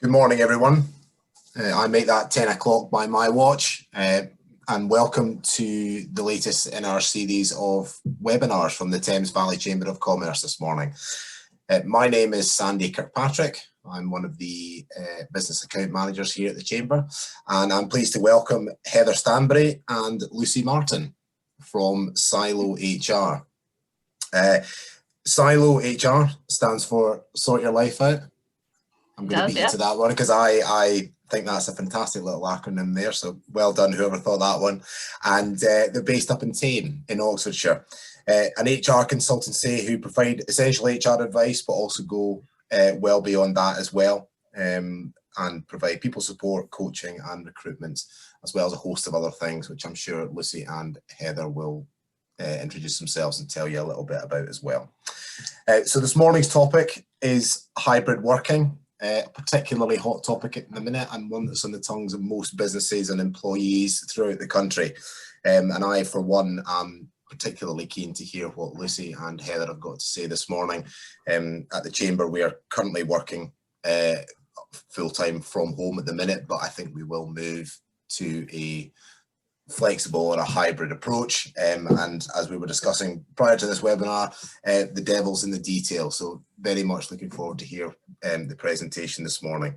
Good morning, everyone. I make that 10 o'clock by my watch, and welcome to the latest in our series of webinars from the Thames Valley Chamber of Commerce this morning. My name is Sandy Kirkpatrick. I'm one of the business account managers here at the Chamber, and I'm pleased to welcome Heather Stanbury and Lucy Martin from SYLO HR. SYLO HR stands for Sort Your Life Out. I'm going to beat you to that one because I think that's a fantastic little acronym there. So well done, whoever thought that one. And they're based up in Thames in Oxfordshire. An HR consultancy who provide essential HR advice, but also go well beyond that as well, and provide people support, coaching and recruitment, as well as a host of other things, which I'm sure Lucy and Heather will introduce themselves and tell you a little bit about as well. So this morning's topic is hybrid working. A particularly hot topic at the minute, and one that's on the tongues of most businesses and employees throughout the country. And I, for one, am particularly keen to hear what Lucy and Heather have got to say this morning. At the Chamber, we are currently working full-time from home at the minute, but I think we will move to a flexible or a hybrid approach, and as we were discussing prior to this webinar, the devil's in the detail, so very much looking forward to hear the presentation this morning.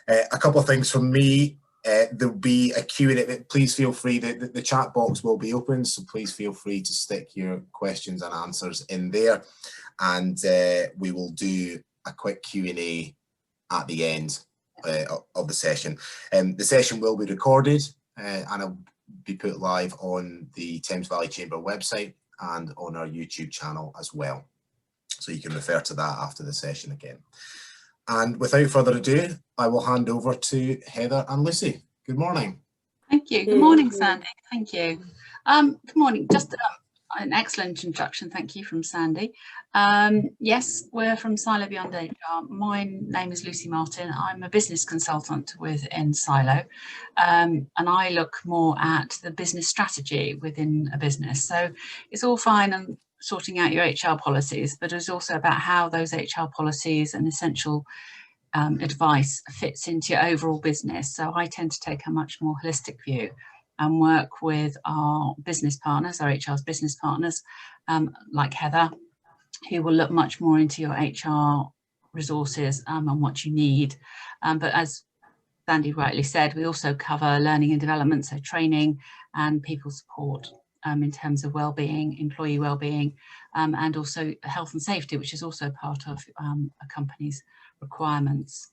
A couple of things from me. There'll be a Q&A. Please feel free, the chat box will be open, so please feel free to stick your questions and answers in there, and we will do a quick Q&A at the end of the session. The session will be recorded and I'll be put live on the Thames Valley Chamber website and on our YouTube channel as well. So you can refer to that after the session again. And without further ado, I will hand over to Heather and Lucy. Good morning. Thank you. Good morning, Sandy. Thank you. Good morning. Just an excellent introduction. Thank you from Sandy. Yes, we're from SYLO Beyond HR. My name is Lucy Martin. I'm a business consultant within SYLO, and I look more at the business strategy within a business. So it's all fine and sorting out your HR policies, but it's also about how those HR policies and essential advice fits into your overall business. So I tend to take a much more holistic view and work with our business partners, our HR's business partners, like Heather, who will look much more into your HR resources and what you need. But as Sandy rightly said, we also cover learning and development, so training and people support in terms of well-being, employee well-being, and also health and safety, which is also part of a company's requirements.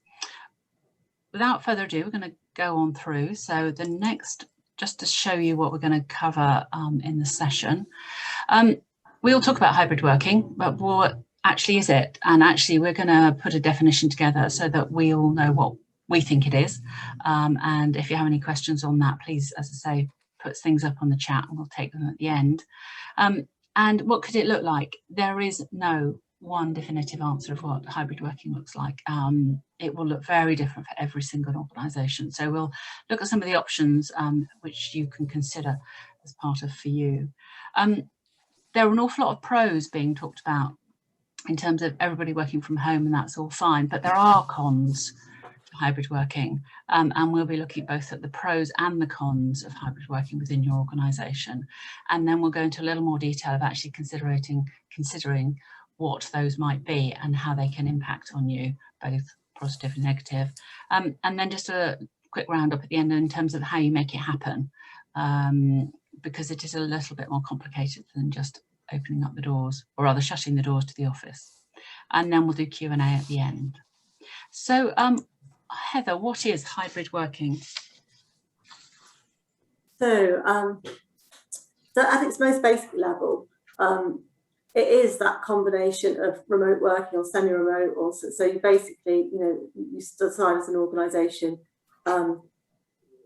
Without further ado, we're going to go on through. So the next, just to show you what we're going to cover in the session. We'll talk about hybrid working, but what actually is it? And actually we're going to put a definition together so that we all know what we think it is. And if you have any questions on that, please, as I say, put things up on the chat and we'll take them at the end. And what could it look like? There is no one definitive answer of what hybrid working looks like. It will look very different for every single organisation. So we'll look at some of the options which you can consider as part of for you. There are an awful lot of pros being talked about in terms of everybody working from home, and that's all fine, but there are cons to hybrid working, and we'll be looking both at the pros and the cons of hybrid working within your organisation. And then we'll go into a little more detail of actually considering what those might be and how they can impact on you, both positive and negative. And then just a quick roundup at the end in terms of how you make it happen, because it is a little bit more complicated than just opening up the doors, or rather shutting the doors to the office. And then we'll do Q&A at the end. So Heather, what is hybrid working? So at its most basic level, it is that combination of remote working or semi-remote, or so you basically, you decide as an organisation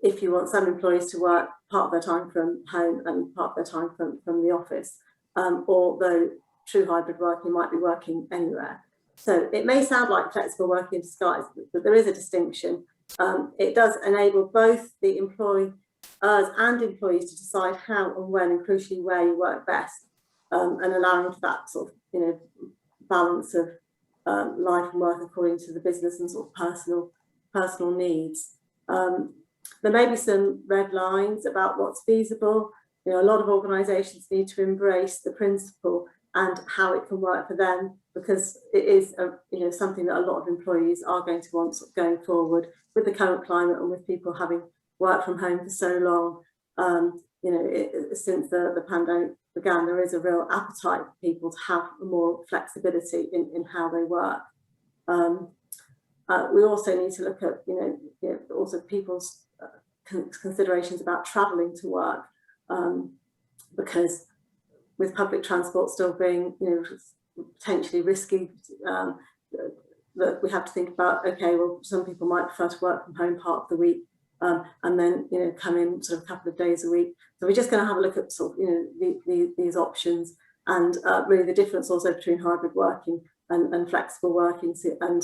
if you want some employees to work part of their time from home and part of their time from the office, although true hybrid working might be working anywhere. So it may sound like flexible working in disguise, but there is a distinction. It does enable both the employers and employees to decide how and when, and crucially where you work best, and allowing for that sort of balance of life and work according to the business and sort of personal personal needs. There may be some red lines about what's feasible. You know, a lot of organisations need to embrace the principle and how it can work for them, because it is something that a lot of employees are going to want going forward with the current climate and with people having worked from home for so long. Since the pandemic began, there is a real appetite for people to have more flexibility in how they work. We also need to look at also people's considerations about travelling to work, because with public transport still being potentially risky, that we have to think about, okay, well, some people might prefer to work from home part of the week, and then come in sort of a couple of days a week. So we're just going to have a look at sort of these options, and really the difference also between hybrid working and flexible working, and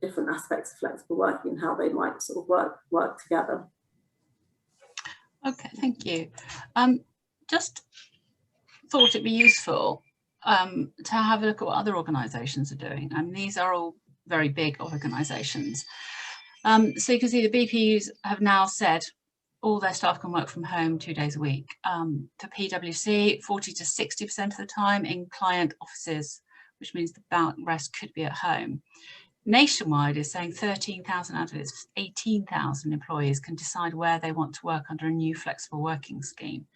different aspects of flexible working and how they might sort of work together. Okay, thank you. Just thought it'd be useful to have a look at what other organisations are doing, and these are all very big organisations. So you can see the BPUs have now said all their staff can work from home 2 days a week. For PwC, 40 to 60% of the time in client offices, which means the rest could be at home. Nationwide is saying 13,000 out of its 18,000 employees can decide where they want to work under a new flexible working scheme.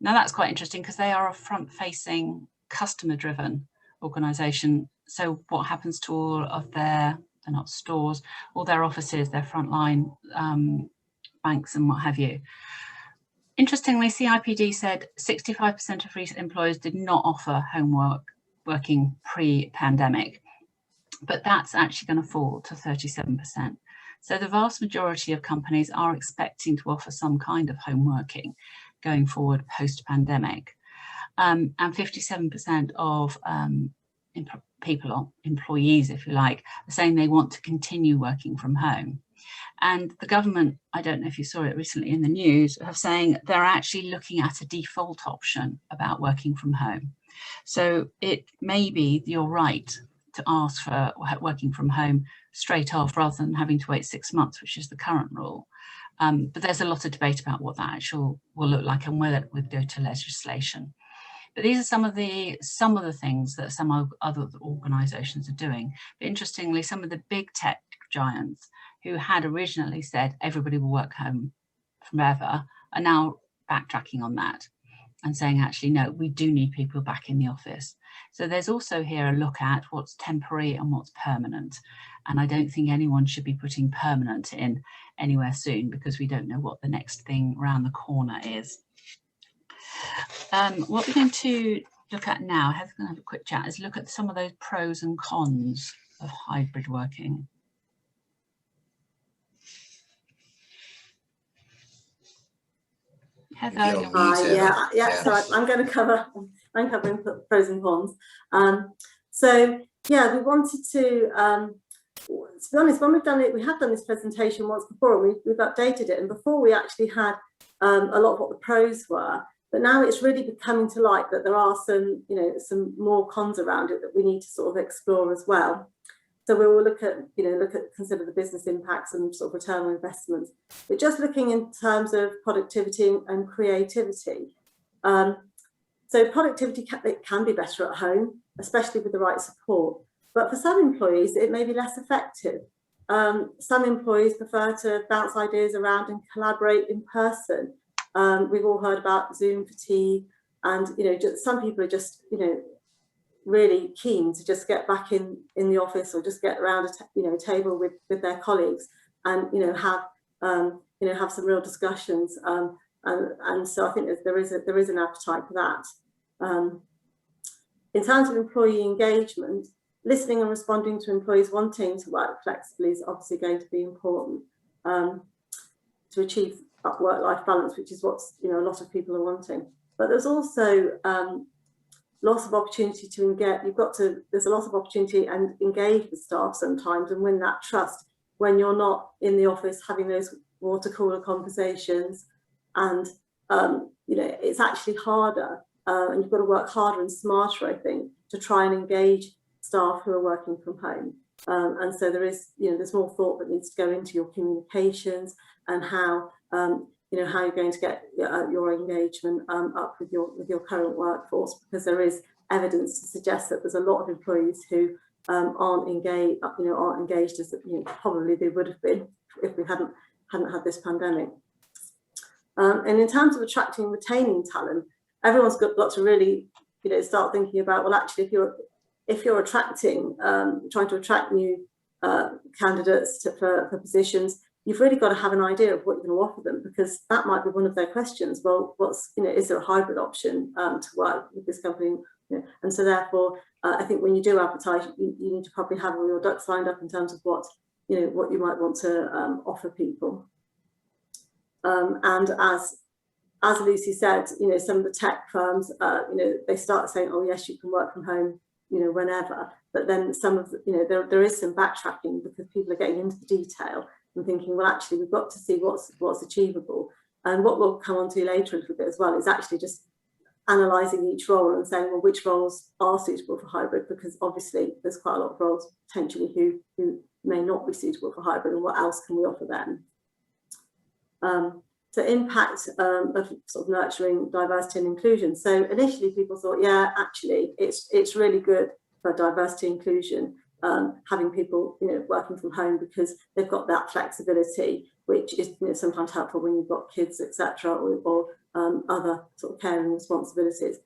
Now that's quite interesting because they are a front-facing, customer-driven organisation. So what happens to all of their, they're not stores, all their offices, their frontline banks and what have you. Interestingly, CIPD said 65% of recent employers did not offer home working pre-pandemic, but that's actually going to fall to 37%. So the vast majority of companies are expecting to offer some kind of home working going forward post-pandemic. And 57% of employees, if you like, are saying they want to continue working from home. And the government, I don't know if you saw it recently in the news, are saying they're actually looking at a default option about working from home. So it may be you're right to ask for working from home straight off rather than having to wait 6 months, which is the current rule. But there's a lot of debate about what that actually will look like and whether it would go to legislation. But these are some of the things that some other organisations are doing. But interestingly, some of the big tech giants who had originally said everybody will work home forever are now backtracking on that and saying, actually, no, we do need people back in the office. So there's also here a look at what's temporary and what's permanent. And I don't think anyone should be putting permanent in anywhere soon because we don't know what the next thing around the corner is. What we're going to look at now, Heather's going to have a quick chat, is look at some of those pros and cons of hybrid working. Heather, so I'm going to cover. I'm covering pros and cons. So yeah, we wanted to be honest, when we have done this presentation once before, and we've updated it. And before we actually had a lot of what the pros were, but now it's really coming to light that there are some more cons around it that we need to sort of explore as well. So we will look at consider the business impacts and sort of return on investments. But just looking in terms of productivity and creativity. So productivity can be better at home, especially with the right support. But for some employees, it may be less effective. Some employees prefer to bounce ideas around and collaborate in person. We've all heard about Zoom fatigue, and some people are just really keen to just get back in the office or just get around a table with their colleagues and have some real discussions. And so I think there is an appetite for that. In terms of employee engagement, listening and responding to employees wanting to work flexibly is obviously going to be important to achieve that work-life balance, which is what a lot of people are wanting. But there's also lots of opportunity to engage. There's a lot of opportunity and engage with staff sometimes and win that trust when you're not in the office having those water cooler conversations. And it's actually harder, and you've got to work harder and smarter, I think, to try and engage staff who are working from home. And so there is, there's more thought that needs to go into your communications and how, how you're going to get your engagement up with your current workforce, because there is evidence to suggest that there's a lot of employees who aren't engaged as probably they would have been if we hadn't had this pandemic. And in terms of attracting and retaining talent, everyone's got to really start thinking about, well, actually, if you're attracting, trying to attract new candidates for positions, you've really got to have an idea of what you're going to offer them, because that might be one of their questions. Well, is there a hybrid option to work with this company? And so therefore, I think when you do advertise, you need to probably have all your ducks lined up in terms of what you might want to offer people. And as Lucy said, some of the tech firms, they start saying, oh yes, you can work from home, whenever. But then some of there is some backtracking, because people are getting into the detail and thinking, well, actually, we've got to see what's achievable. And what we'll come on to later a little bit as well is actually just analysing each role and saying, well, which roles are suitable for hybrid, because obviously there's quite a lot of roles potentially who may not be suitable for hybrid, and what else can we offer them? So impact of sort of nurturing diversity and inclusion. So initially people thought, yeah, actually it's really good for diversity and inclusion, having people working from home, because they've got that flexibility, which is sometimes helpful when you've got kids, etc., or other sort of caring responsibilities.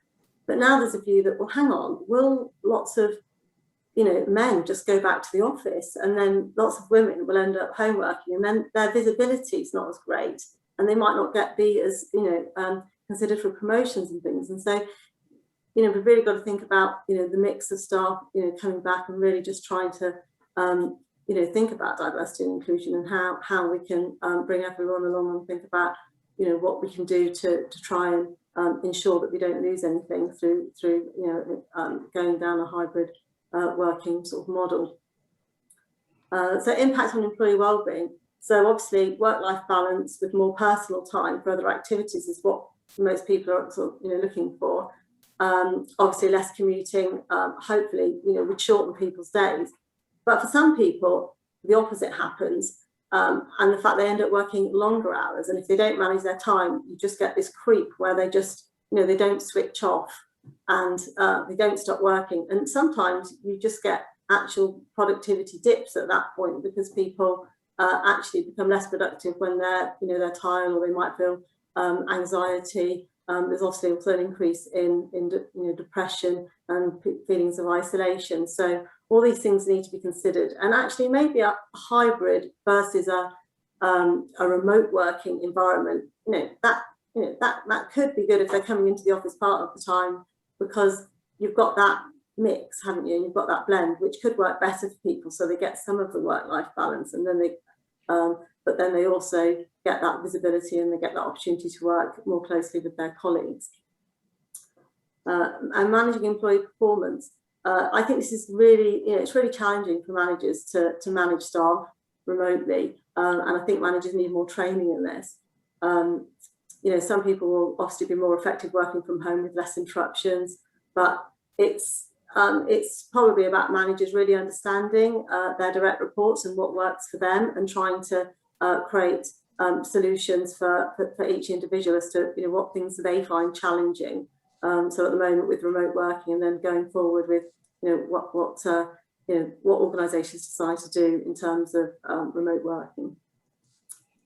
But now there's a view that, well, hang on, will lots of men just go back to the office, and then lots of women will end up home working, and then their visibility is not as great, and they might not be as considered for promotions and things. And so we've really got to think about the mix of staff coming back, and really just trying to think about diversity and inclusion, and how we can bring everyone along and think about what we can do to try and ensure that we don't lose anything through going down a hybrid working sort of model. So impact on employee wellbeing. So obviously work-life balance with more personal time for other activities is what most people are sort of looking for. Obviously less commuting, hopefully would shorten people's days. But for some people the opposite happens, and the fact they end up working longer hours, and if they don't manage their time, you just get this creep where they just they don't switch off, and they don't stop working. And sometimes you just get actual productivity dips at that point, because people actually become less productive when they're they're tired, or they might feel anxiety. There's obviously also an increase in depression and feelings of isolation. So all these things need to be considered, and actually maybe a hybrid versus a remote working environment. That could be good if they're coming into the office part of the time, because you've got that mix, haven't you? And you've got that blend, which could work better for people, so they get some of the work-life balance, and then but then they also get that visibility, and they get that opportunity to work more closely with their colleagues. And managing employee performance. I think this is really, it's really challenging for managers to manage staff remotely, and I think managers need more training in this. Some people will obviously be more effective working from home with less interruptions, but it's probably about managers really understanding their direct reports and what works for them, and trying to create solutions for each individual as to what things they find challenging. So at the moment with remote working, and then going forward with what organisations decide to do in terms of remote working.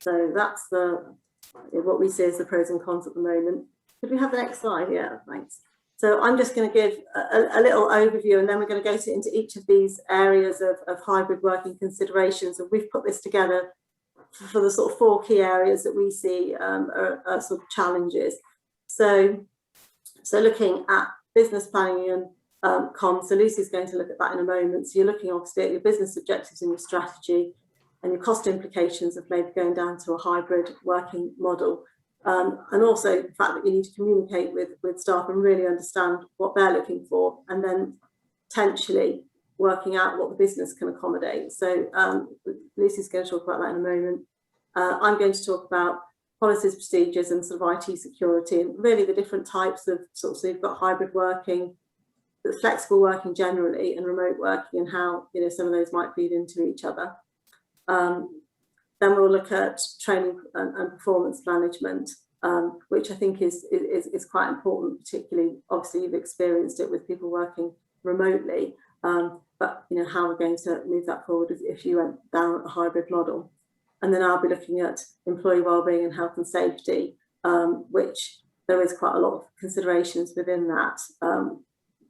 So that's what we see as the pros and cons at the moment. Could we have the next slide? Yeah, thanks. So I'm just going to give a little overview, and then we're going to go into each of these areas of hybrid working considerations. And we've put this together for the sort of 4 key areas that we see are sort of challenges. So looking at business planning and comms, so Lucy's going to look at that in a moment. So you're looking obviously at your business objectives and your strategy, and your cost implications of maybe going down to a hybrid working model. And also the fact that you need to communicate with staff and really understand what they're looking for, and then potentially working out what the business can accommodate. So Lucy's going to talk about that in a moment. I'm going to talk about policies, procedures, and sort of IT security, and really the different types of so you've got hybrid working, flexible working generally and remote working and how, you know, some of those might feed into each other. Then we'll look at training and performance management, which I think is quite important, particularly, obviously you've experienced it with people working remotely, but you know, how we're going to move that forward if you went down a hybrid model. And then I'll be looking at employee wellbeing and health and safety, which there is quite a lot of considerations within that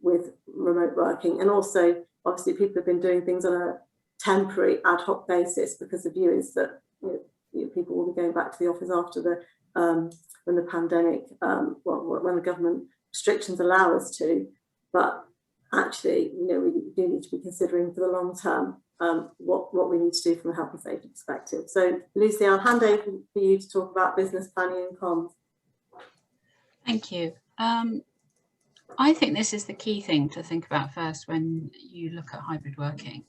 with remote working. And also, obviously, people have been doing things on a temporary ad hoc basis because the view is that, you know, people will be going back to the office after the when the pandemic, when the government restrictions allow us to. But actually, you know, we do need to be considering for the long term what we need to do from a health and safety perspective. So, Lucy, I'll hand over for you to talk about business planning and comms. Thank you. I think this is the key thing to think about first when you look at hybrid working,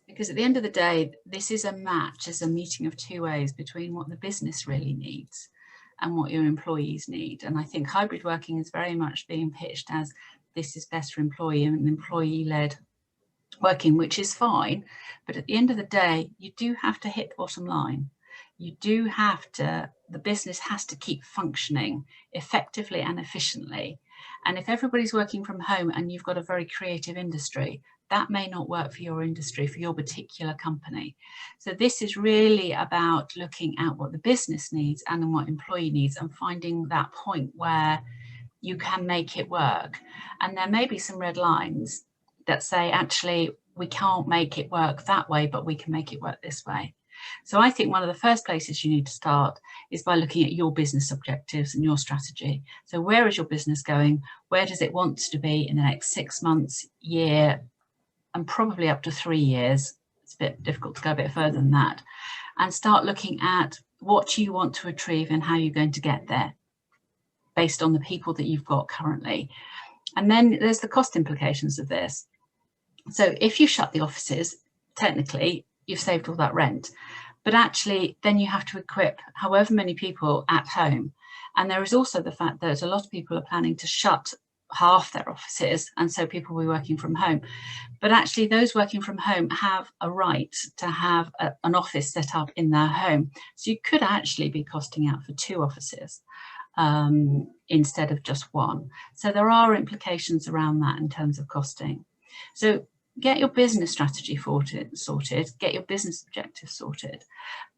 because at the end of the day, this is a match, is a meeting of two ways between what the business really needs and what your employees need. And I think hybrid working is very much being pitched as this is best for employee and employee-led working, which is fine. But at the end of the day, you do have to hit the bottom line. You do have to, the business has to keep functioning effectively and efficiently. And if everybody's working from home and you've got a very creative industry, that may not work for your industry, for your particular company. So this is really about looking at what the business needs and what employee needs and finding that point where you can make it work. And there may be some red lines that say, actually, we can't make it work that way, but we can make it work this way. So I think one of the first places you need to start is by looking at your business objectives and your strategy. So where is your business going? Where does it want to be in the next 6 months, year, and probably up to 3 years? It's a bit difficult to go a bit further than that. And start looking at what you want to achieve and how you're going to get there based on the people that you've got currently. And then there's the cost implications of this. So if you shut the offices, technically, you've saved all that rent. But actually, then you have to equip however many people at home. And there is also the fact that a lot of people are planning to shut half their offices, and so people will be working from home. But actually, those working from home have a right to have an office set up in their home. So you could actually be costing out for 2 offices instead of just 1. So there are implications around that in terms of costing. So get your business strategy sorted, get your business objectives sorted,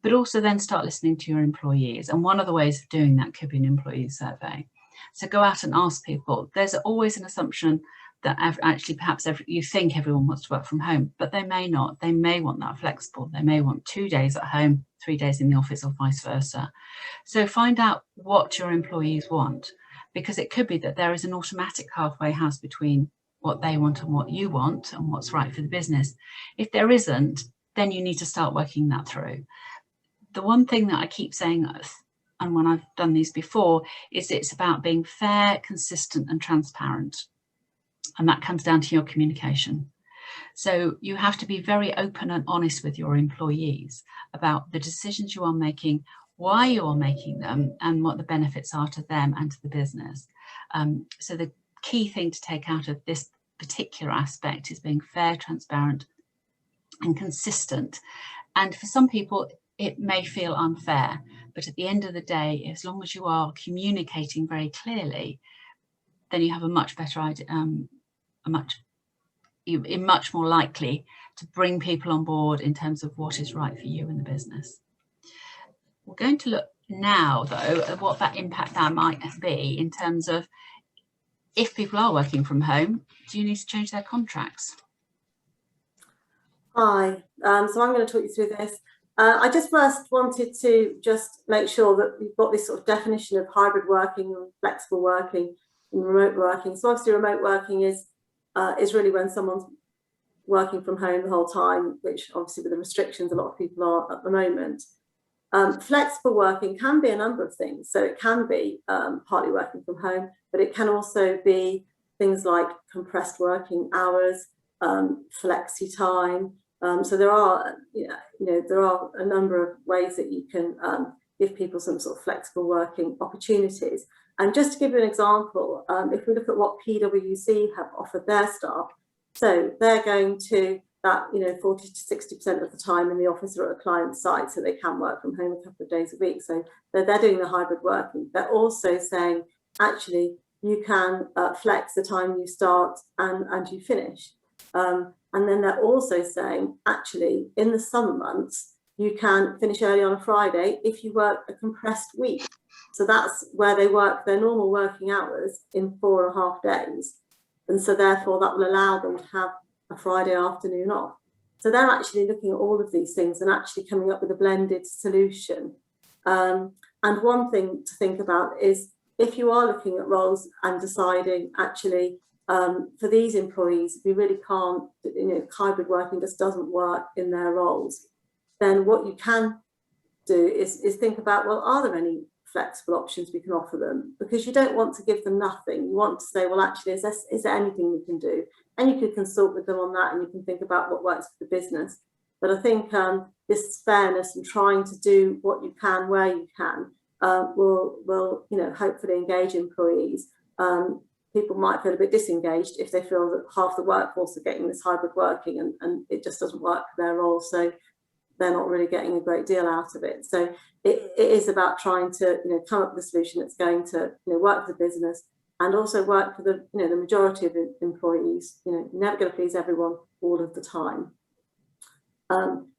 but also then start listening to your employees. And one of the ways of doing that could be an employee survey. So go out and ask people. There's always an assumption that actually perhaps you think everyone wants to work from home, but they may not. They may want that flexible. They may want 2 days at home, 3 days in the office, or vice versa. So find out what your employees want, because it could be that there is an automatic halfway house between what they want and what you want and what's right for the business. If there isn't, then you need to start working that through. The one thing that I keep saying, and when I've done these before, is it's about being fair, consistent and transparent. And that comes down to your communication. So you have to be very open and honest with your employees about the decisions you are making, why you are making them, and what the benefits are to them and to the business. So the key thing to take out of this particular aspect is being fair, transparent and consistent. And for some people, it may feel unfair, but at the end of the day, as long as you are communicating very clearly, then you have a much better idea, you're much more likely to bring people on board in terms of what is right for you in the business. We're going to look now, though, at what that impact that might be in terms of if people are working from home, do you need to change their contracts? Hi, so I'm going to talk you through this. I just first wanted to just make sure that we've got this sort of definition of hybrid working and flexible working and remote working. So obviously remote working is really when someone's working from home the whole time, which obviously with the restrictions a lot of people are at the moment. Flexible working can be a number of things. So it can be partly working from home, but it can also be things like compressed working hours, flexi time. So there are, there are a number of ways that you can give people some sort of flexible working opportunities. And just to give you an example, if we look at what PwC have offered their staff, so they're going to that, 40 to 60% of the time in the office or at a client site, so they can work from home a couple of days a week. So they're doing the hybrid working. They're also saying, actually, you can flex the time you start and you finish. And then they're also saying, actually, in the summer months, you can finish early on a Friday if you work a compressed week. So that's where they work their normal working hours in 4.5 days. And so therefore that will allow them to have a Friday afternoon off. So they're actually looking at all of these things and actually coming up with a blended solution. And one thing to think about is, if you are looking at roles and deciding, actually, for these employees, we really can't, hybrid working just doesn't work in their roles, then what you can do is think about, well, are there any flexible options we can offer them? Because you don't want to give them nothing. You want to say, well, actually, is there anything we can do? And you could consult with them on that, and you can think about what works for the business. But I think this fairness and trying to do what you can where you can will hopefully engage employees. People might feel a bit disengaged if they feel that half the workforce are getting this hybrid working and it just doesn't work for their role, so they're not really getting a great deal out of it. So it is about trying to come up with a solution that's going to work for the business and also work for the the majority of the employees. You're never going to please everyone all of the time.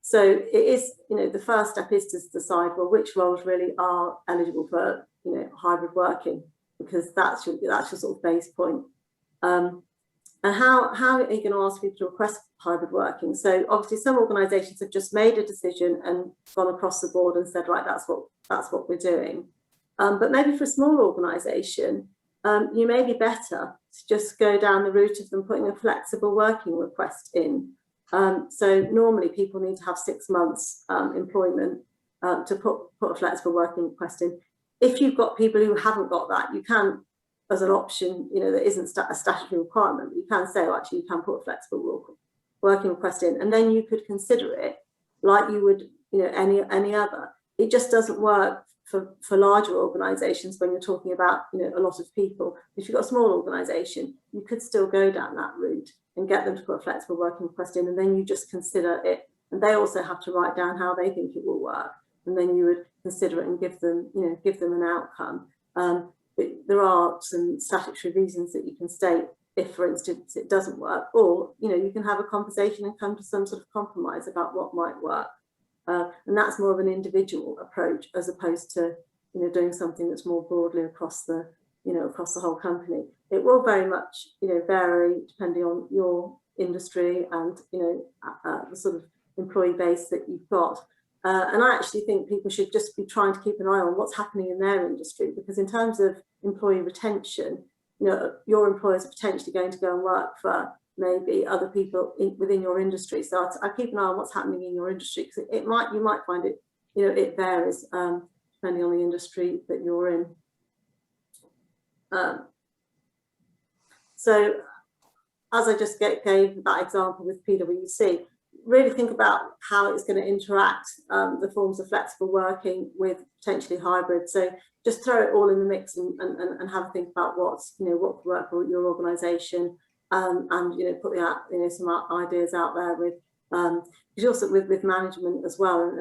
So it is, the first step is to decide, well, which roles really are eligible for, hybrid working, because that's your sort of base point. And how are you going to ask people to request hybrid working? So obviously some organisations have just made a decision and gone across the board and said, right, that's what we're doing. But maybe for a small organisation, you may be better to just go down the route of them putting a flexible working request in. So normally people need to have 6 months employment to put a flexible working request in. If you've got people who haven't got that, you can, as an option, that isn't a statutory requirement, you can say, well, actually, you can put a flexible working request in, and then you could consider it like you would, any other. It just doesn't work for larger organisations when you're talking about, a lot of people. If you've got a small organisation, you could still go down that route and get them to put a flexible working request in, and then you just consider it. And they also have to write down how they think it will work, and then you would consider it and give them an outcome. But there are some statutory reasons that you can state if, for instance, it doesn't work, or you can have a conversation and come to some sort of compromise about what might work. And that's more of an individual approach as opposed to doing something that's more broadly across the across the whole company. It will very much vary depending on your industry and the sort of employee base that you've got. And I actually think people should just be trying to keep an eye on what's happening in their industry, because in terms of employee retention, your employers are potentially going to go and work for maybe other people within your industry. So I keep an eye on what's happening in your industry, because you might find it, it varies depending on the industry that you're in. So as I just gave that example with PwC, really think about how it's going to interact, the forms of flexible working with potentially hybrid. So just throw it all in the mix and have a think about what could work for your organisation, and put some ideas out there with also with management as well,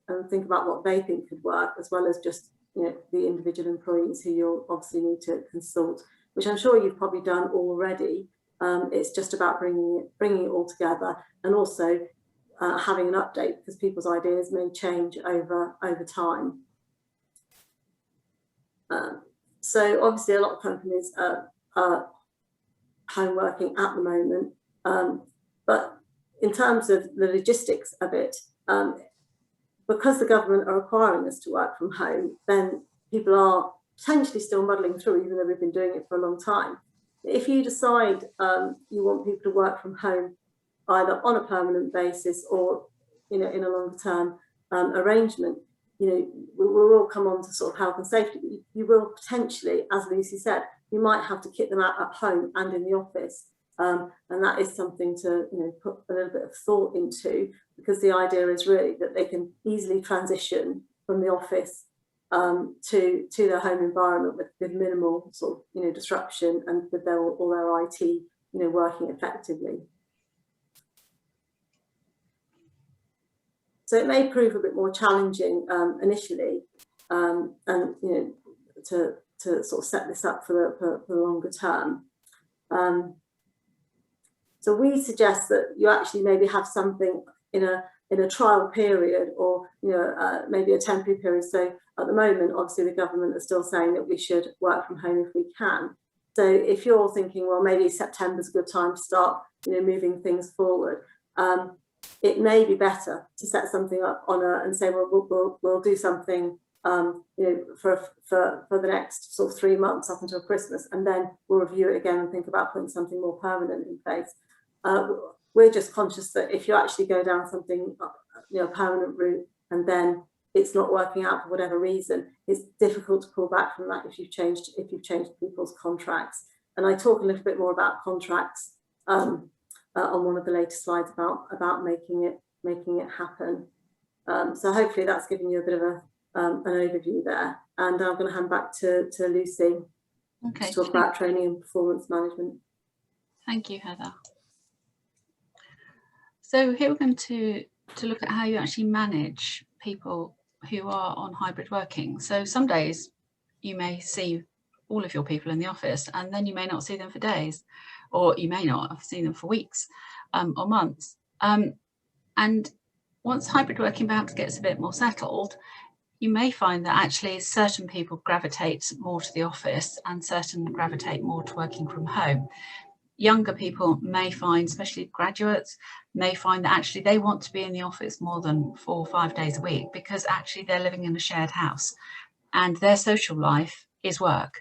and think about what they think could work, as well as just the individual employees who you'll obviously need to consult, which I'm sure you've probably done already. It's just about bringing it all together, and also having an update, because people's ideas may change over time. So obviously a lot of companies are home working at the moment, but in terms of the logistics of it, because the government are requiring us to work from home, then people are potentially still muddling through, even though we've been doing it for a long time. If you decide you want people to work from home either on a permanent basis or in a longer term arrangement, we will come on to sort of health and safety. You will potentially, as Lucy said, you might have to kit them out at home and in the office, and that is something to put a little bit of thought into, because the idea is really that they can easily transition from the office to their home environment with minimal sort of disruption, and with all their IT working effectively. So it may prove a bit more challenging initially, and to sort of set this up for the longer term. So we suggest that you actually maybe have something in a trial period, or maybe a temporary period. So at the moment, obviously the government are still saying that we should work from home if we can. So if you're thinking, well, maybe September's a good time to start moving things forward, it may be better to set something up and say, well, we'll do something for the next sort of 3 months up until Christmas, and then we'll review it again and think about putting something more permanent in place. We're just conscious that if you actually go down something, a permanent route, and then it's not working out for whatever reason, it's difficult to pull back from that if you've changed people's contracts. And I talk a little bit more about contracts on one of the later slides about making it happen. So hopefully that's given you a bit of an overview there. And I'm going to hand back to Lucy to talk about training and performance management. Thank you, Heather. So here we're going to look at how you actually manage people who are on hybrid working. So some days you may see all of your people in the office, and then you may not see them for days, or you may not have seen them for weeks or months. And once hybrid working perhaps gets a bit more settled, you may find that actually certain people gravitate more to the office and certain gravitate more to working from home. Younger people may find, especially graduates, may find that actually they want to be in the office more than 4 or 5 days a week, because actually they're living in a shared house and their social life is work.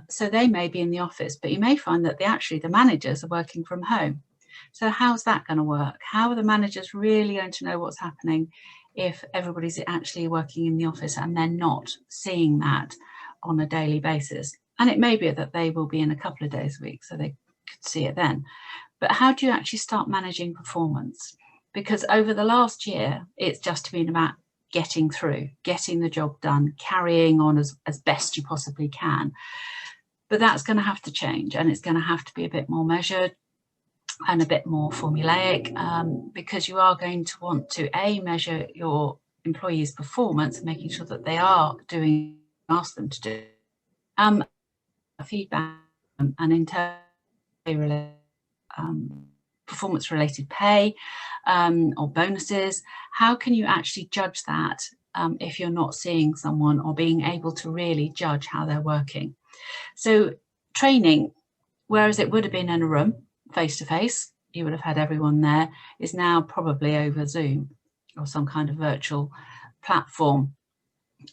So they may be in the office, but you may find that the managers are working from home. So how's that going to work? How are the managers really going to know what's happening if everybody's actually working in the office and they're not seeing that on a daily basis? And it may be that they will be in a couple of days a week, so they could see it then. But how do you actually start managing performance? Because over the last year, it's just been about getting through, getting the job done, carrying on as best you possibly can. But that's going to have to change, and it's going to have to be a bit more measured and a bit more formulaic, because you are going to want to measure your employees' performance, making sure that they are doing what you ask them to do. Feedback and internally performance-related pay or bonuses. How can you actually judge that if you're not seeing someone or being able to really judge how they're working? So training, whereas it would have been in a room face-to-face, you would have had everyone there, is now probably over Zoom or some kind of virtual platform.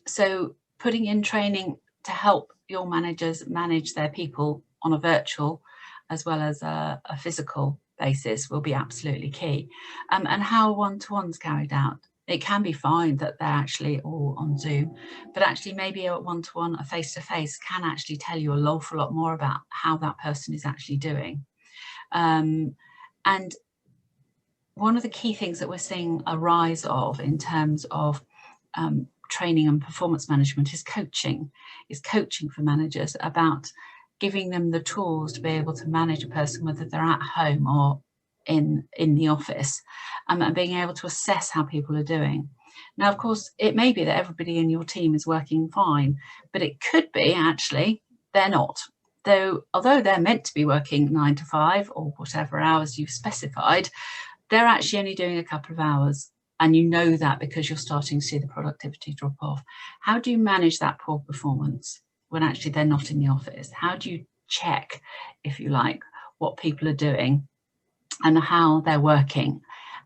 So putting in training to help your managers manage their people on a virtual as well as a physical basis will be absolutely key. And how one-to-one's carried out. It can be fine that they're actually all on Zoom, but actually maybe a one-to-one, a face-to-face can actually tell you an awful lot more about how that person is actually doing. And one of the key things that we're seeing a rise of in terms of training and performance management is coaching for managers about giving them the tools to be able to manage a person, whether they're at home or in the office, and being able to assess how people are doing. Now, of course, it may be that everybody in your team is working fine, but it could be actually they're not. Although they're meant to be working 9 to 5 or whatever hours you've specified, they're actually only doing a couple of hours. And you know that because you're starting to see the productivity drop off. How do you manage that poor performance when actually they're not in the office? How do you check, if you like, what people are doing and how they're working?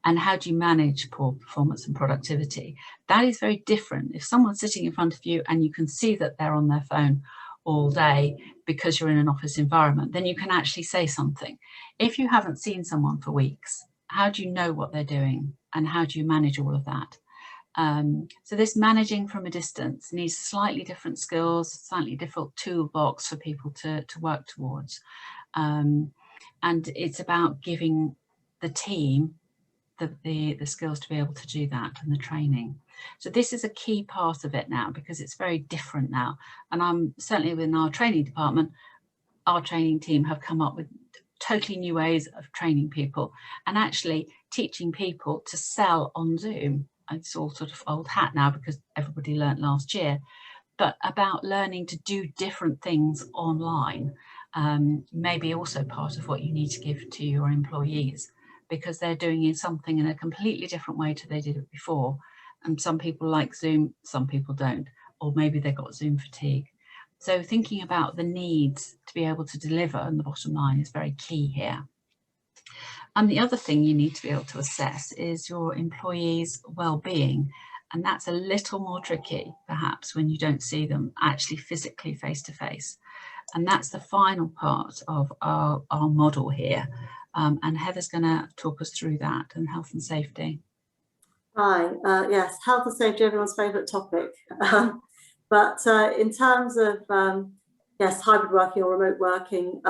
And how do you manage poor performance and productivity? That is very different. If someone's sitting in front of you and you can see that they're on their phone all day because you're in an office environment, then you can actually say something. If you haven't seen someone for weeks, how do you know what they're doing? And how do you manage all of that? So this managing from a distance needs slightly different skills, slightly different toolbox for people to work towards. And it's about giving the team the skills to be able to do that, and the training. So this is a key part of it now, because it's very different now. And I'm certainly within our training department, our training team have come up with totally new ways of training people and actually teaching people to sell on Zoom. It's all sort of old hat now because everybody learnt last year, but about learning to do different things online may be also part of what you need to give to your employees, because they're doing something in a completely different way to they did it before. And some people like Zoom, some people don't, or maybe they've got Zoom fatigue. So thinking about the needs to be able to deliver on the bottom line is very key here. And the other thing you need to be able to assess is your employees' well-being. And that's a little more tricky, perhaps, when you don't see them actually physically face-to-face. And that's the final part of our model here. And Heather's going to talk us through that, and health and safety. Hi, yes, health and safety, everyone's favourite topic. But in terms of, yes, hybrid working or remote working,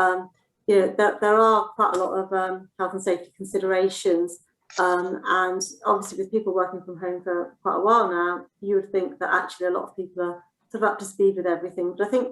you know, there are quite a lot of health and safety considerations. And obviously with people working from home for quite a while now, you would think that actually a lot of people are sort of up to speed with everything. But I think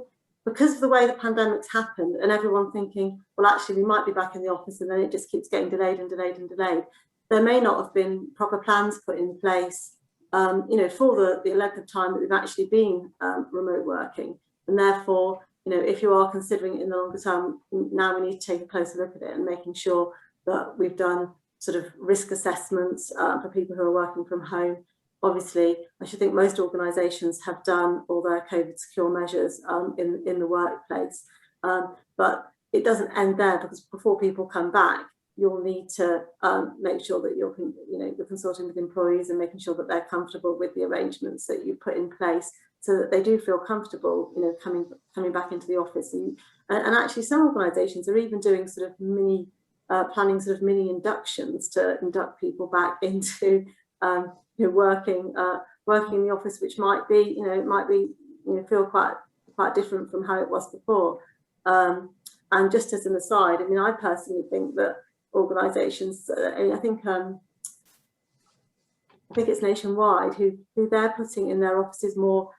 because of the way the pandemic's happened and everyone thinking, well, actually we might be back in the office, and then it just keeps getting delayed and delayed and delayed, there may not have been proper plans put in place, you know, for the length of time that we've actually been remote working. And therefore, you know, if you are considering it in the longer term, now we need to take a closer look at it and making sure that we've done sort of risk assessments for people who are working from home. Obviously, I should think most organisations have done all their COVID secure measures in the workplace, but it doesn't end there, because before people come back, you'll need to make sure that you're consulting with employees and making sure that they're comfortable with the arrangements that you put in place, so that they do feel comfortable, you know, coming back into the office. And actually, some organisations are even doing sort of planning sort of mini inductions to induct people back into you know, working in the office, which might be, you know, feel quite different from how it was before. And just as an aside, I mean, I personally think that organisations, I think it's Nationwide, who they're putting in their offices more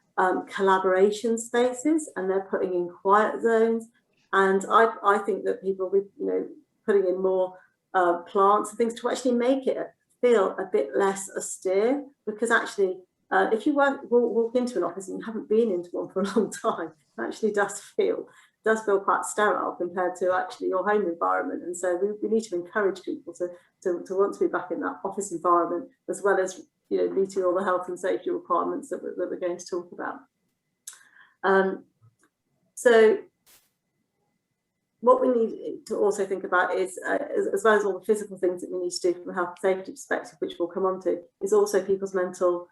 collaboration spaces, and they're putting in quiet zones. And I think that people with, you know, putting in more plants and things to actually make it feel a bit less austere, because actually if you walk into an office and you haven't been into one for a long time, it actually does feel quite sterile compared to actually your home environment. And so we need to encourage people to want to be back in that office environment, as well as, you know, meeting all the health and safety requirements that we're going to talk about. So what we need to also think about is, as well as all the physical things that we need to do from a health and safety perspective, which we'll come on to, is also people's mental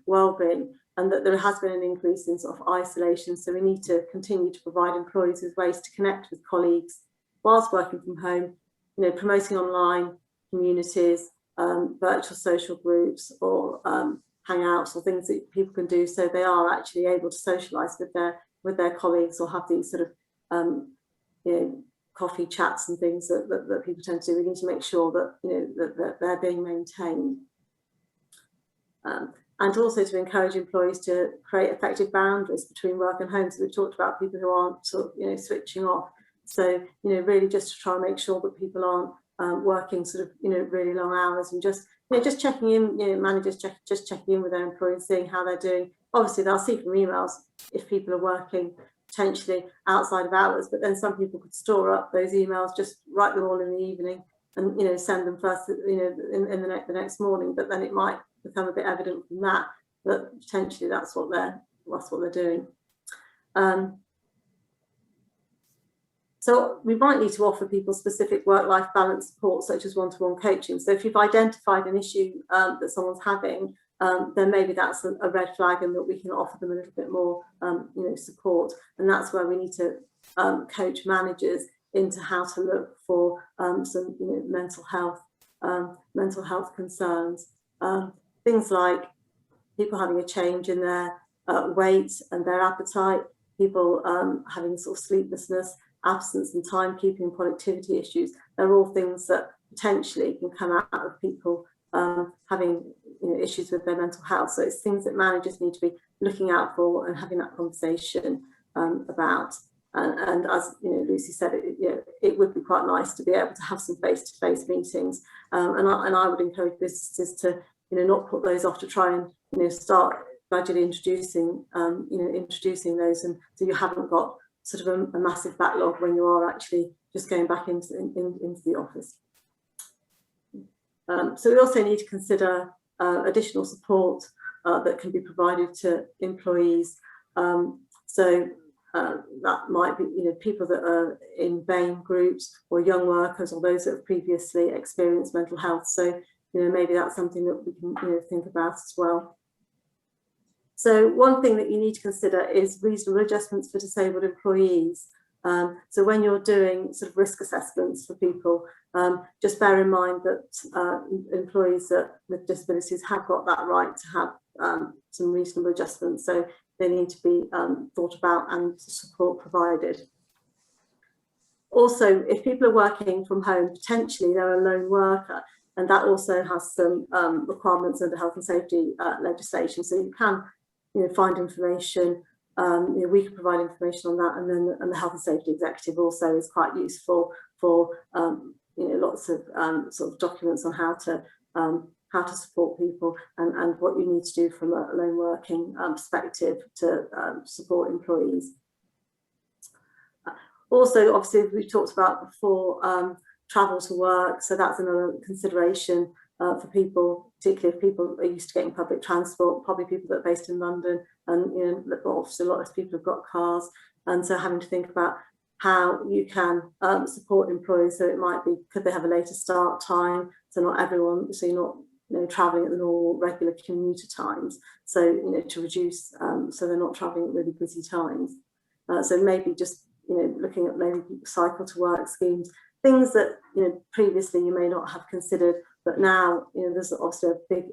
well-being, and that there has been an increase in sort of isolation. So we need to continue to provide employees with ways to connect with colleagues whilst working from home, you know, promoting online communities, virtual social groups, or hangouts, or things that people can do so they are actually able to socialise with their colleagues, or have these sort of you know, coffee chats and things that people tend to do. We need to make sure that, you know, that they're being maintained. And also to encourage employees to create effective boundaries between work and home. So we've talked about people who aren't sort of, you know, switching off. So, you know, really just to try and make sure that people aren't working sort of, you know, really long hours, and just, you know, just checking in, you know, managers just checking in with their employees, seeing how they're doing. Obviously, they'll see from emails if people are working potentially outside of hours, but then some people could store up those emails, just write them all in the evening, and, you know, send them first, you know, in the next morning. But then it might become a bit evident from that potentially that's what they're doing. So we might need to offer people specific work-life balance support, such as one-to-one coaching. So if you've identified an issue that someone's having, then maybe that's a red flag, and that we can offer them a little bit more, you know, support. And that's where we need to coach managers into how to look for some, you know, mental health concerns. Things like people having a change in their weight and their appetite, people having sort of sleeplessness, absence and timekeeping, productivity issues. They're all things that potentially can come out of people having issues with their mental health. So it's things that managers need to be looking out for and having that conversation about. And as Lucy said, it would be quite nice to be able to have some face-to-face meetings. And I would encourage businesses to not put those off, to try and start gradually introducing those, and so you haven't got sort of a massive backlog when you are actually just going back into the office. So we also need to consider additional support that can be provided to employees. So that might be people that are in BAME groups, or young workers, or those that have previously experienced mental health. So maybe that's something that we can think about as well. So one thing that you need to consider is reasonable adjustments for disabled employees. So when you're doing sort of risk assessments for people, just bear in mind that employees with disabilities have got that right to have some reasonable adjustments. So they need to be thought about and support provided. Also, if people are working from home, potentially they're a lone worker, and that also has some requirements under health and safety legislation. So you can find information. We can provide information on that, and the health and safety executive also is quite useful for lots of sort of documents on how to support people and what you need to do from a lone working perspective to support employees. Also, obviously, we've talked about before, travel to work, so that's another consideration for people, particularly if people are used to getting public transport, probably people that are based in London, and obviously a lot of people have got cars, and so having to think about how you can support employees. So it might be, could they have a later start time, so not everyone, so you're not travelling at the normal regular commuter times, so to reduce, so they're not travelling at really busy times. So maybe just looking at maybe cycle to work schemes, things that previously you may not have considered, but now there's also a big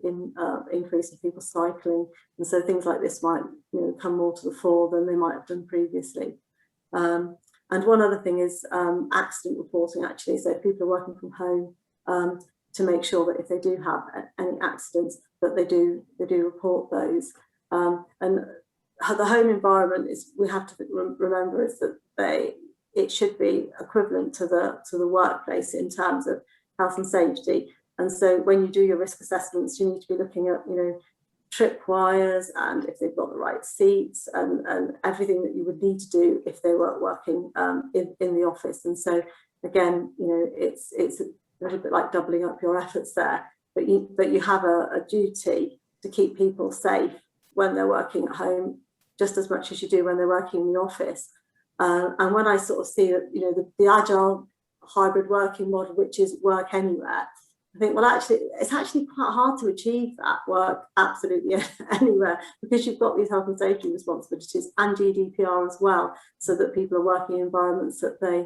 increase in people cycling, and so things like this might come more to the fore than they might have done previously. And one other thing is accident reporting, actually. So if people are working from home, to make sure that if they do have any accidents, that they do report those. And the home environment is, we have to remember, is that it should be equivalent to the workplace in terms of health and safety. And so when you do your risk assessments, you need to be looking at trip wires, and if they've got the right seats, and everything that you would need to do if they were working in the office. And so again, it's a little bit like doubling up your efforts there, but you have a duty to keep people safe when they're working at home, just as much as you do when they're working in the office. And when I sort of see that the agile hybrid working model, which is work anywhere, I think, well, actually, it's actually quite hard to achieve that work absolutely anywhere, because you've got these health and safety responsibilities and GDPR as well, so that people are working in environments that they,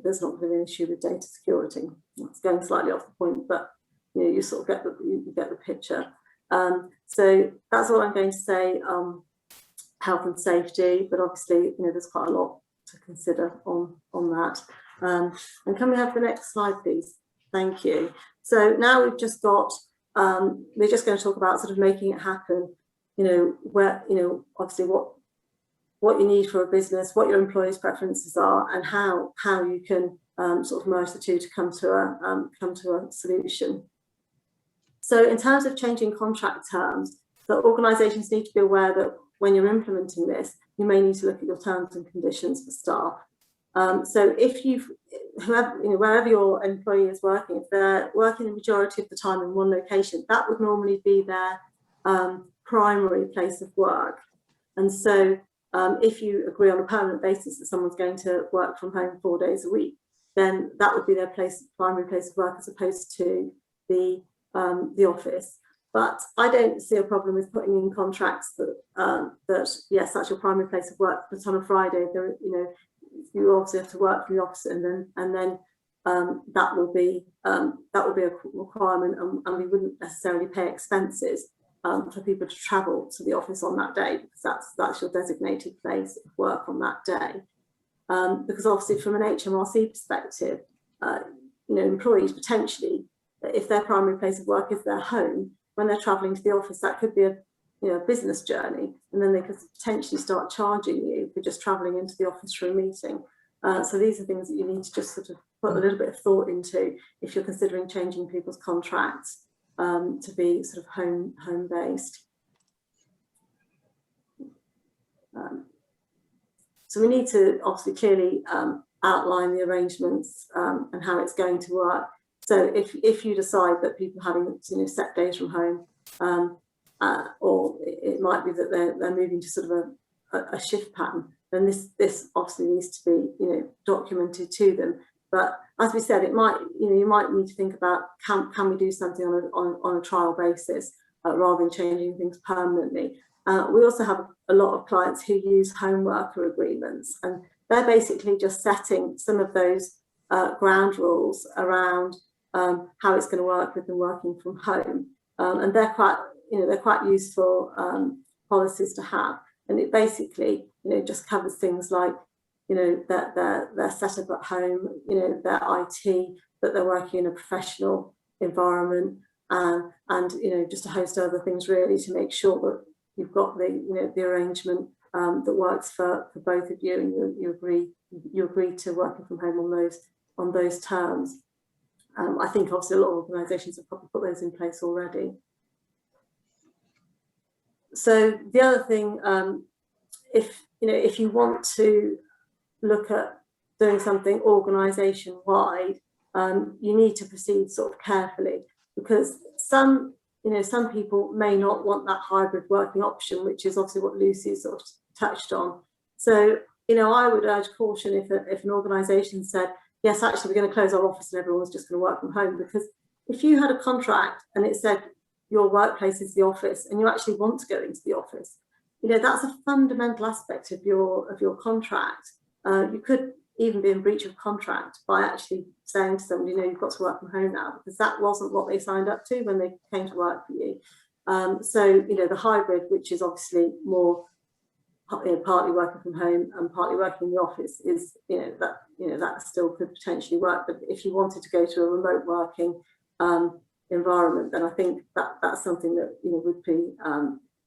there's not going to be an issue with data security. It's going slightly off the point, but you sort of get the picture. So that's all I'm going to say. Health and safety, but obviously, there's quite a lot to consider on that. And can we have the next slide, please? Thank you. So now we've just got, we're just going to talk about sort of making it happen, where, obviously what you need for a business, what your employees' preferences are, and how you can sort of merge the two to come to a solution. So in terms of changing contract terms, the organisations need to be aware that when you're implementing this, you may need to look at your terms and conditions for staff. So if wherever your employee is working, if they're working the majority of the time in one location, that would normally be their primary place of work. And so if you agree on a permanent basis that someone's going to work from home 4 days a week, then that would be their primary place of work, as opposed to the office. But I don't see a problem with putting in contracts that yes, that's your primary place of work, but on a Friday, you obviously have to work from the office, and then that will be a requirement, and we wouldn't necessarily pay expenses for people to travel to the office on that day, because that's your designated place of work on that day. Because obviously, from an HMRC perspective, employees potentially if their primary place of work is their home, when they're travelling to the office, that could be a business journey, and then they could potentially start charging you for just travelling into the office for a meeting. So these are things that you need to just sort of put a little bit of thought into if you're considering changing people's contracts to be sort of home based. So we need to obviously clearly outline the arrangements and how it's going to work. So if you decide that people are having set days from home, or it might be that they're moving to sort of a shift pattern, then this obviously needs to be documented to them. But as we said, it might you might need to think about can we do something on a trial basis rather than changing things permanently. We also have a lot of clients who use home worker agreements, and they're basically just setting some of those ground rules around how it's going to work with them working from home, and they're quite useful policies to have. And it basically just covers things like that they're set up at home, their IT, that they're working in a professional environment, and just a host of other things really to make sure that you've got the arrangement that works for both of you, and you agree to working from home on those terms. I think obviously a lot of organisations have probably put those in place already. So the other thing, if you want to look at doing something organisation-wide, you need to proceed sort of carefully, because some people may not want that hybrid working option, which is obviously what Lucy sort of touched on. So, I would urge caution if an organisation said, yes, actually we're going to close our office and everyone's just going to work from home, because if you had a contract and it said your workplace is the office and you actually want to go into the office, that's a fundamental aspect of your contract. You could even be in breach of contract by actually saying to somebody, you've got to work from home now, because that wasn't what they signed up to when they came to work for you. So the hybrid, which is obviously more partly working from home and partly working in the office, is that still could potentially work. But if you wanted to go to a remote working environment, then I think that's something that would be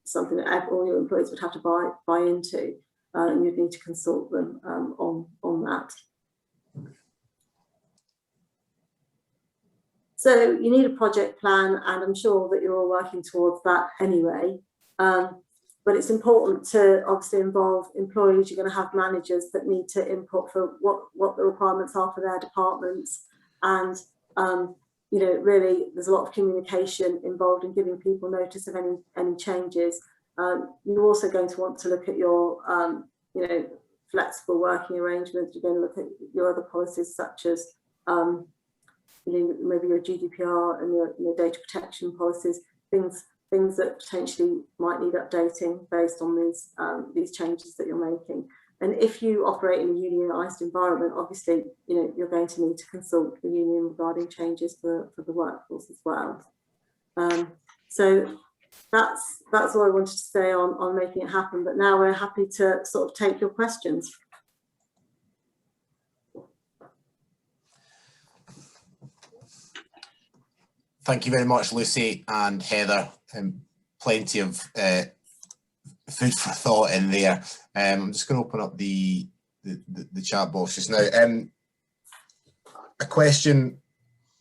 something that all your employees would have to buy into, and you'd need to consult them on that. So you need a project plan, and I'm sure that you're all working towards that anyway. But it's important to obviously involve employees. You're going to have managers that need to input for what the requirements are for their departments, and really there's a lot of communication involved in giving people notice of any changes. You're also going to want to look at your flexible working arrangements. You're going to look at your other policies, such as maybe your GDPR and your data protection policies, things that potentially might need updating based on these changes that you're making. And if you operate in a unionised environment, obviously you're going to need to consult the union regarding changes for the workforce as well. So that's all I wanted to say on making it happen. But now we're happy to sort of take your questions. Thank you very much, Lucy and Heather. Plenty of food for thought in there. I'm just going to open up the chat box just now. A question,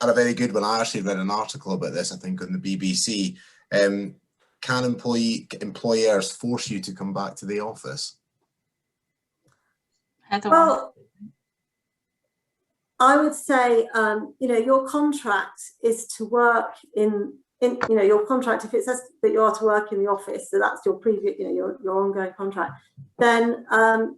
and a very good one. I actually read an article about this, I think, on the BBC. Can employers force you to come back to the office? Well, I would say, your contract is to work in your contract. If it says that you are to work in the office, so that's your previous, your ongoing contract, then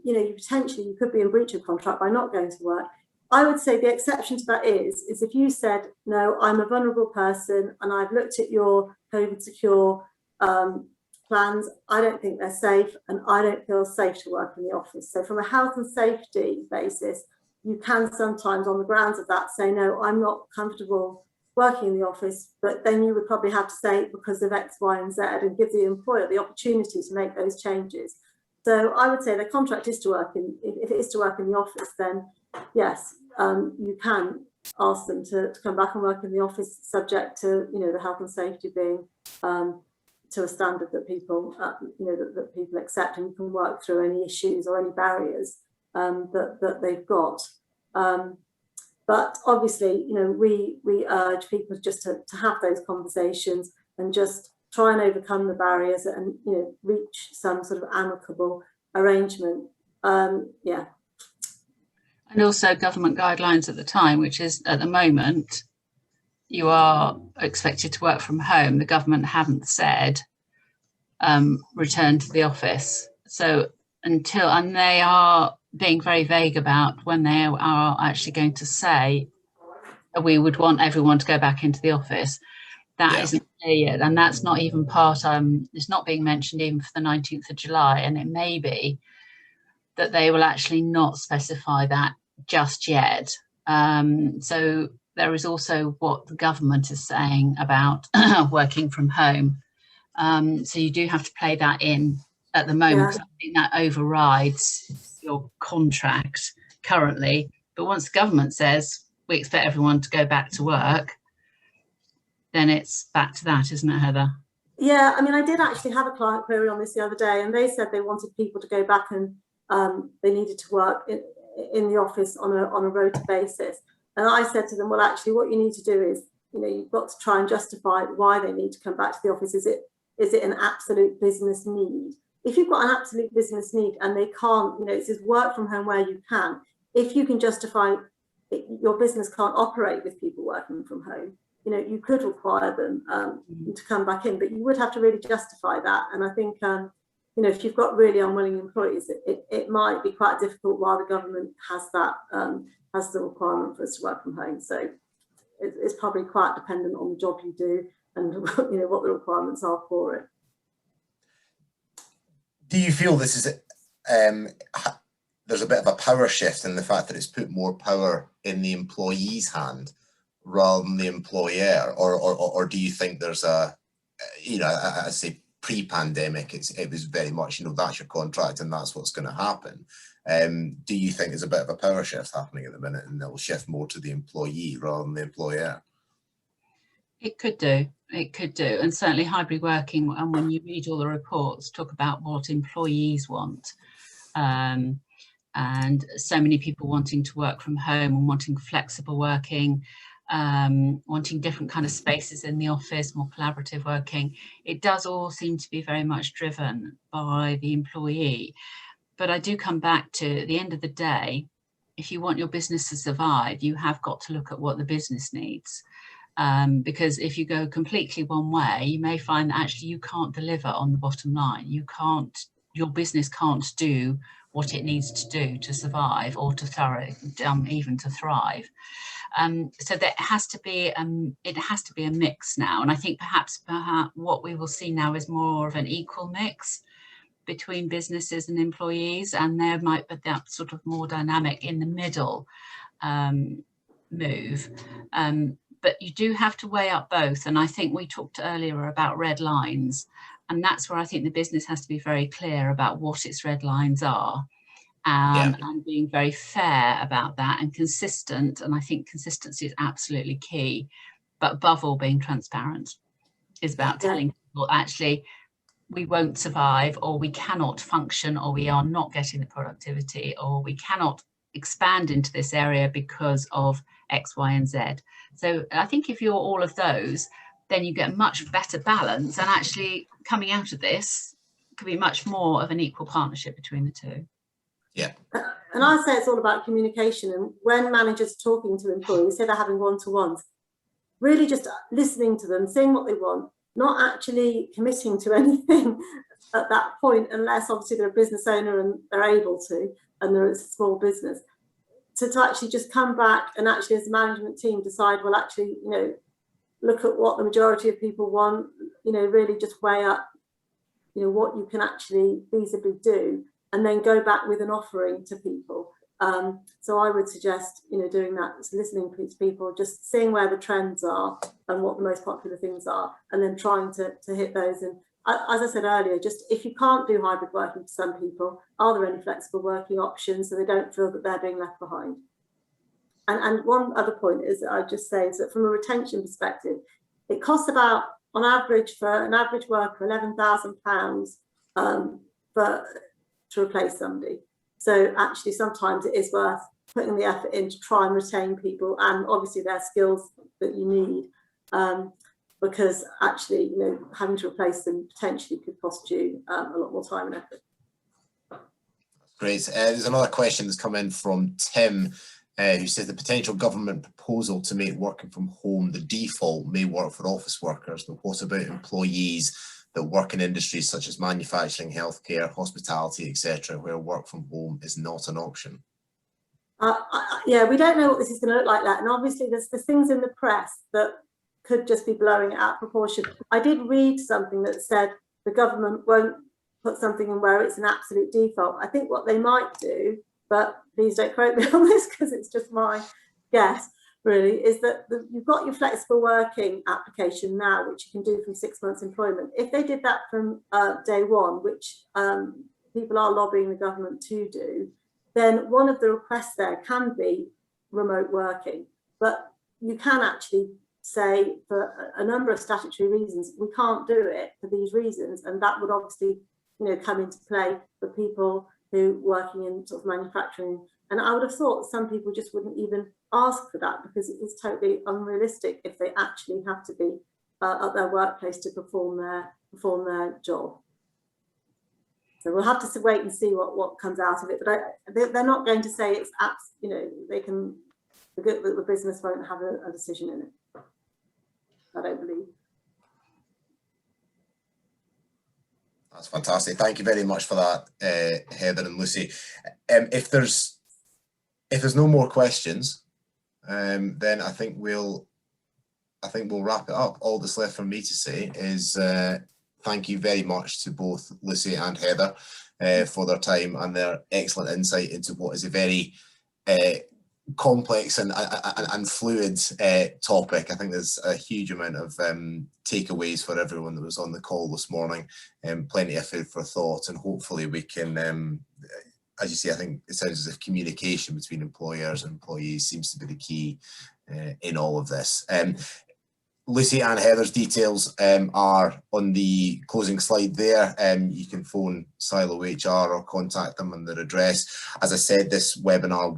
you could be in breach of contract by not going to work. I would say the exception to that is if you said, no, I'm a vulnerable person and I've looked at your COVID secure plans, I don't think they're safe and I don't feel safe to work in the office. So from a health and safety basis, you can sometimes on the grounds of that say, no, I'm not comfortable working in the office, but then you would probably have to say because of X, Y, and Z, and give the employer the opportunity to make those changes. So I would say the contract is to work in, if it is to work in the office, then yes, you can asked them to come back and work in the office, subject to, you know, the health and safety being to a standard that people, you know, that people accept, and you can work through any issues or any barriers that they've got. But obviously, you know, we urge people just to have those conversations and just try and overcome the barriers and, you know, reach some sort of amicable arrangement. Yeah. And also government guidelines at the time, which is at the moment, you are expected to work from home. The government haven't said return to the office. So until, and they are being very vague about when they are actually going to say we would want everyone to go back into the office. That isn't clear yet, and that's not even part, it's not being mentioned even for the 19th of July, and it may be that they will actually not specify that just yet. So there is also what the government is saying about working from home. So you do have to play that in at the moment, because I think that overrides your contract currently. But once the government says we expect everyone to go back to work, then it's back to that, isn't it, Heather? Yeah, I mean, I did actually have a client query on this the other day, and they said they wanted people to go back and they needed to work in the office on a rota basis. And I said to them, well, actually, what you need to do is, you know, you've got to try and justify why they need to come back to the office. Is it an absolute business need? If you've got an absolute business need and they can't, you know, it says work from home where you can. If you can justify your business can't operate with people working from home, you know, you could require them to come back in, but you would have to really justify that. And I think, you know, if you've got really unwilling employees, it might be quite difficult while the government has that, has the requirement for us to work from home. So it's probably quite dependent on the job you do and, you know, what the requirements are for it. Do you feel this is, there's a bit of a power shift in the fact that it's put more power in the employee's hand rather than the employer, or do you think there's a, you know, I say pre-pandemic, it was very much, you know, that's your contract and that's what's going to happen. Do you think there's a bit of a power shift happening at the minute, and it'll shift more to the employee rather than the employer? It could do. It could do. And certainly hybrid working, and when you read all the reports, talk about what employees want. And so many people wanting to work from home and wanting flexible working, wanting different kind of spaces in the office, more collaborative working. It does all seem to be very much driven by the employee. But I do come back to, at the end of the day, if you want your business to survive, you have got to look at what the business needs. Because if you go completely one way, you may find that actually you can't deliver on the bottom line. You can't, your business can't do what it needs to do to survive or to thrive, even to thrive. So there has to be, it has to be a mix now. And I think perhaps what we will see now is more of an equal mix between businesses and employees, and there might be that sort of more dynamic in the middle move. But you do have to weigh up both. And I think we talked earlier about red lines, and that's where I think the business has to be very clear about what its red lines are, and being very fair about that and consistent. And I think consistency is absolutely key, but above all, being transparent is about telling people actually we won't survive, or we cannot function, or we are not getting the productivity, or we cannot expand into this area because of X, Y, and Z. So I think if you're all of those, then you get much better balance, and actually coming out of this could be much more of an equal partnership between the two. Yeah. And I say it's all about communication. And when managers are talking to employees, say they're having one-to-ones, really just listening to them, saying what they want, not actually committing to anything at that point, unless obviously they're a business owner and they're able to, and they're a small business. To actually just come back and actually as a management team decide, well, actually, you know, look at what the majority of people want, you know, really just weigh up, you know, what you can actually feasibly do, and then go back with an offering to people. So I would suggest, you know, doing that, listening to people, just seeing where the trends are and what the most popular things are, and then trying to hit those. And as I said earlier, just if you can't do hybrid working for some people, are there any flexible working options so they don't feel that they're being left behind? And one other point is that I'd just say is that from a retention perspective, it costs about, on average, for an average worker, £11,000 to replace somebody. So actually, sometimes it is worth putting the effort in to try and retain people, and obviously their skills that you need, because actually, you know, having to replace them potentially could cost you a lot more time and effort. Great. There's another question that's come in from Tim, who says the potential government proposal to make working from home the default may work for office workers, but what about employees that work in industries such as manufacturing, healthcare, hospitality, etc., where work from home is not an option? Yeah, we don't know what this is going to look like that, and obviously there's things in the press that could just be blowing it out of proportion. I did read something that said the government won't put something in where it's an absolute default. I think what they might do, but please don't quote me on this because it's just my guess, really, is that you've got your flexible working application now, which you can do from 6 months employment. If they did that from day one, which people are lobbying the government to do, then one of the requests there can be remote working. But you can actually say, for a number of statutory reasons, we can't do it for these reasons, and that would obviously, you know, come into play for people who working in sort of manufacturing. And I would have thought some people just wouldn't even ask for that because it is totally unrealistic if they actually have to be at their workplace to perform their job. So we'll have to wait and see what comes out of it. But they're not going to say it's you know, the business won't have a decision in it. I don't believe. That's fantastic. Thank you very much for that, Heather and Lucy. If there's no more questions, then I think we'll wrap it up. All that's left for me to say is thank you very much to both Lucy and Heather for their time and their excellent insight into what is a very complex and fluid topic. I think there's a huge amount of takeaways for everyone that was on the call this morning, plenty of food for thought, and hopefully we can, as you see, I think it sounds as if communication between employers and employees seems to be the key in all of this. Lucy and Heather's details are on the closing slide there. You can phone SYLO HR or contact them on their address. As I said, this webinar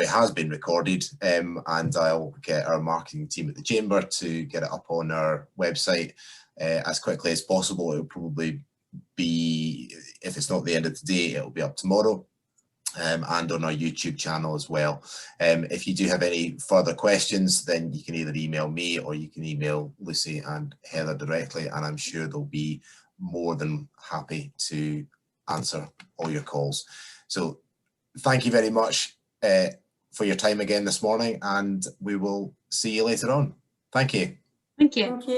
has been recorded, and I'll get our marketing team at the Chamber to get it up on our website as quickly as possible. It will probably be, if it's not the end of today, it will be up tomorrow. And on our YouTube channel as well. If you do have any further questions, then you can either email me or you can email Lucy and Heather directly, and I'm sure they'll be more than happy to answer all your calls. So thank you very much for your time again this morning, and we will see you later on. Thank you. Thank you. Thank you.